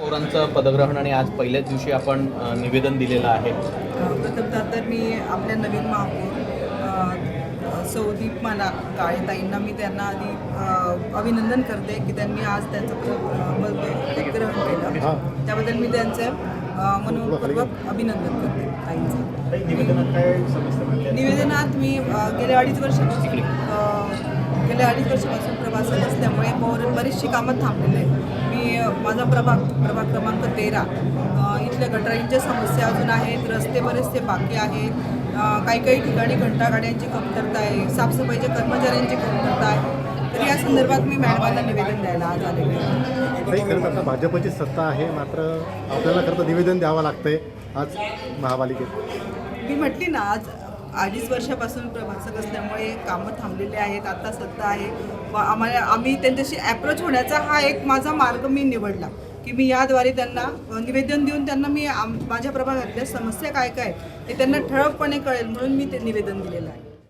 पवारांचं पदग्रहण आणि आज पहिल्याच दिवशी आपण निवेदन दिलेलं आहे. प्रथमतः तर मी आपल्या नवीन महापौर सौ दीपमाला काळेताईंना मी त्यांना आधी अभिनंदन करते की त्यांनी आज त्यांचं पदग्रहण केलं. त्याबद्दल मी त्यांचं मनपूर्वक अभिनंदन करते ताईंचं. निवेदनात मी गेल्या अडीच वर्षापासून प्रवासात असल्यामुळे बरीचशी कामं थांबलेली आहेत. मी माझा प्रभाग क्रमांक 13 इथल्या गटारींच्या समस्या अजून आहेत, रस्ते बरेचसे बाकी आहेत, काही ठिकाणी घंटागाड्यांची कमतरता आहे, साफसफाईच्या कर्मचाऱ्यांची कमतरता आहे. तर या संदर्भात मी मॅडमांना निवेदन द्यायला आज आलेले आहे. खरं आता भाजपची सत्ता आहे, मात्र आपल्याला खरं तर निवेदन द्यावं लागतंय आज महापालिकेत. मी म्हटली ना, आज अडीच वर्षापासून प्रवासक असल्यामुळे कामं थांबलेले आहेत. आता सत्ता आहे व आम्ही त्यांच्याशी ॲप्रोच होण्याचा हा एक माझा मार्ग मी निवडला की मी याद्वारे त्यांना निवेदन देऊन त्यांना मी माझ्या प्रभागातल्या समस्या काय काय ते त्यांना ठळकपणे कळेल म्हणून मी ते निवेदन दिलेलं आहे.